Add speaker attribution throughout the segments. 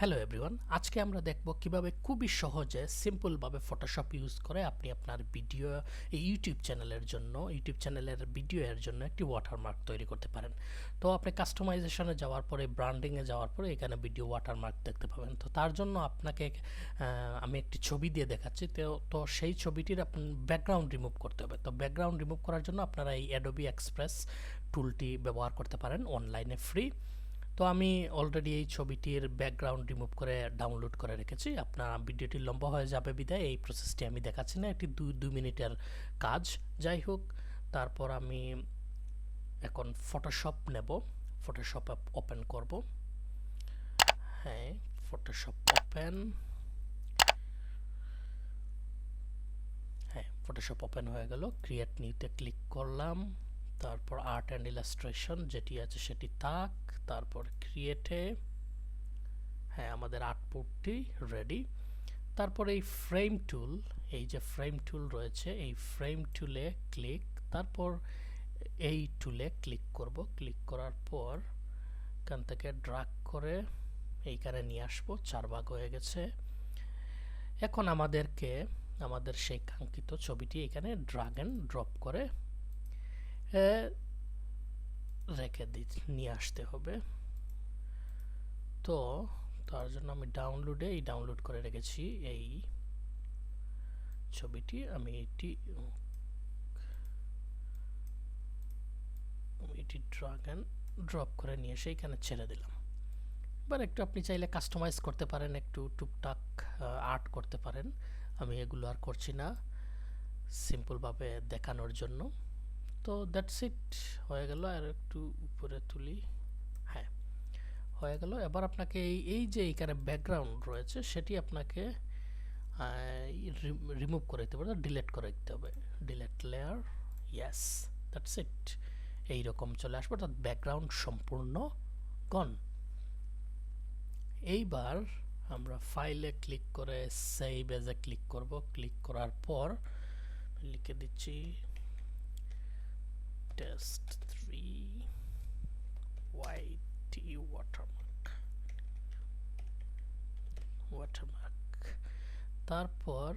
Speaker 1: Hello everyone, আজকে আমরা দেখব কিভাবে খুবই সহজে সিম্পলভাবে ফটোশপ ইউজ করে আপনি আপনার ভিডিও ইউটিউব চ্যানেলের ভিডিও এর জন্য একটি ওয়াটারমার্ক তৈরি করতে পারেন। তো আপনি কাস্টমাইজেশনে যাওয়ার পরে, ব্র্যান্ডিংয়ে যাওয়ার পরে এখানে ভিডিও ওয়াটারমার্ক দেখতে পাবেন। তো তার জন্য আপনাকে আমি একটি ছবি দিয়ে দেখাচ্ছি। তো সেই ছবিটির আপনার ব্যাকগ্রাউন্ড রিমুভ করতে হবে। তো ব্যাকগ্রাউন্ড রিমুভ করার জন্য আপনারা এই অ্যাডোবি এক্সপ্রেস টুলটি ব্যবহার করতে পারেন, অনলাইনে ফ্রি। তো আমি অলরেডি এই ছবিটির ব্যাকগ্রাউন্ড রিমুভ করে ডাউনলোড করে রেখেছি। আপনার ভিডিওটি লম্বা হয়ে যাবে বিধায় এই প্রসেসটি আমি দেখাচ্ছি না, একটি দুই মিনিটের কাজ। যাই হোক, তারপর আমি এখন ফটোশপ নেব, ফটোশপ ওপেন করব। হ্যাঁ, ফটোশপ ওপেন। হ্যাঁ, ফটোশপ ওপেন হয়ে গেল। ক্রিয়েট নিউতে ক্লিক করলাম, তারপর আর্ট অ্যান্ড ইলাস্ট্রেশন যেটি আছে সেটি থাক, তারপর ক্রিয়েটে। হ্যাঁ, আমাদের আউটপুটটি রেডি। তারপর এই ফ্রেম টুল, এই যে ফ্রেম টুল রয়েছে, এই ফ্রেম টুলে ক্লিক, তারপর এই টুলে ক্লিক করব। ক্লিক করার পর এখান থেকে ড্র্যাগ করে এইখানে নিয়ে আসবো। 4 ভাগ হয়ে গেছে। এখন আমাদের সেই কাঙ্ক্ষিত ছবিটি এখানে ড্র্যাগ এন্ড ড্রপ করে রেখে নিয়ে আসতে হবে। তো তার জন্য আমি ডাউনলোড করে রেখেছি এই ছবিটি। আমি এটি ড্র্যাগ এন্ড ড্রপ করে নিয়ে এসে এখানে ছেড়ে দিলাম। এবার একটু আপনি চাইলে কাস্টমাইজ করতে পারেন, একটু টুকটাক আর্ট করতে পারেন। আমি এগুলো আর করছি না, সিম্পলভাবে দেখানোর জন্য। তো দ্যাটস ইট, হয়ে গেল। আর একটু উপরে তুলি। হ্যাঁ, হয়ে গেল। এবার আপনাকে এই যে এখানে ব্যাকগ্রাউন্ড রয়েছে সেটি আপনাকে রিমুভ করে দিতে হবে, ডিলিট করে দিতে হবে। Delete layer, yes, that's it. এইরকম চলে আসবে, অর্থাৎ ব্যাকগ্রাউন্ড সম্পূর্ণ গন। এইবার আমরা ফাইলে ক্লিক করে সেভ এজ এ ক্লিক করব। ক্লিক করার পর লিখে দিচ্ছি টেস্ট 3 YT ওয়াটারমার্ক। তারপর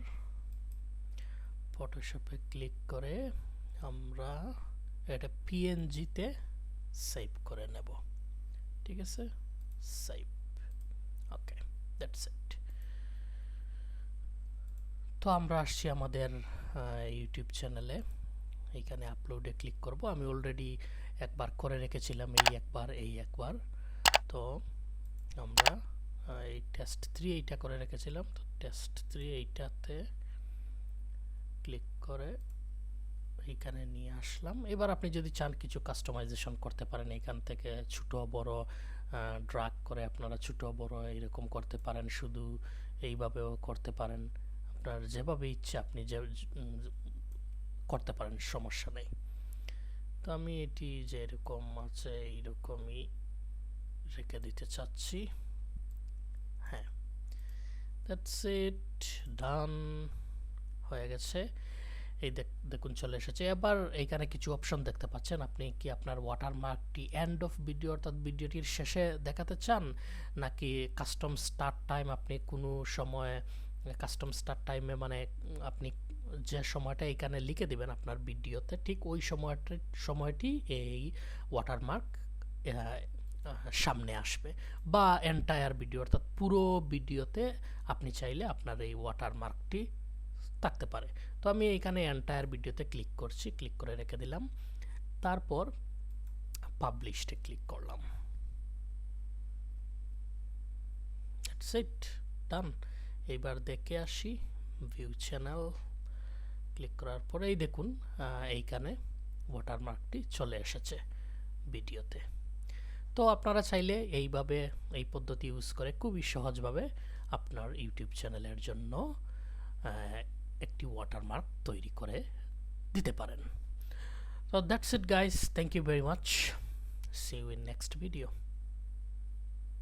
Speaker 1: ফটোশপে ক্লিক করে আমরা এটা পিএনজিতে সেভ করে নেব। ঠিক আছে, সেভ। Okay, that's it. তো আমরা আসছি আমাদের ইউটিউব চ্যানেলে। এইখানে আপলোডে ক্লিক করব। আমি অলরেডি একবার করে রেখেছিলাম, এই একবার। তো আমরা এই টেস্ট 3 এইটা করে রেখেছিলাম। তো টেস্ট 3 এইটাতে ক্লিক করে এইখানে নিয়ে আসলাম। এবার আপনি যদি চান কিছু কাস্টমাইজেশন করতে পারেন, এখান থেকে ছোট বড় ড্র্যাগ করে আপনারা ছোট বড় এরকম করতে পারেন, শুধু এইভাবেও করতে পারেন। আপনার যেভাবে ইচ্ছে আপনি যে করতে পারেন, সমস্যা নেই। তো আমি এটি যে এরকম আছে এইরকমই রেখে দিতে চাচ্ছি। হ্যাঁ, দ্যাটস ইট, ডান হয়ে গেছে। এই দেখুন চলে এসেছে। এবার এইখানে কিছু অপশন দেখতে পাচ্ছেন। আপনি কি আপনার ওয়াটারমার্কটি এন্ড অফ ভিডিও অর্থাৎ ভিডিওটির শেষে দেখাতে চান, নাকি কাস্টম স্টার্ট টাইম আপনি কোনো সময় কাস্টম স্টার্ট টাইমে, মানে আপনি যে সময়টা এখানে লিখে দিবেন আপনার ভিডিওতে, ঠিক ওই সময়টি এই ওয়াটারমার্ক সামনে আসবে, বা এন্টায়ার ভিডিও অর্থাৎ পুরো ভিডিওতে আপনি চাইলে আপনার এই ওয়াটারমার্কটি থাকতে পারে। তো আমি এখানে এন্টায়ার ভিডিওতে ক্লিক করছি, ক্লিক করে রেখে দিলাম। তারপর পাবলিশে ক্লিক করলাম। দ্যাটস ইট, ডান। এইবার দেখে আসি ভিউ চ্যানেল। ক্লিক করার পরে এই দেখুন এইখানে ওয়াটারমার্কটি চলে এসেছে ভিডিওতে। তো আপনারা চাইলে এইভাবে এই পদ্ধতি ইউজ করে খুবই সহজভাবে আপনার ইউটিউব চ্যানেলের জন্য একটি ওয়াটারমার্ক তৈরি করে দিতে পারেন। So that's it guys, thank you very much, see you in next video.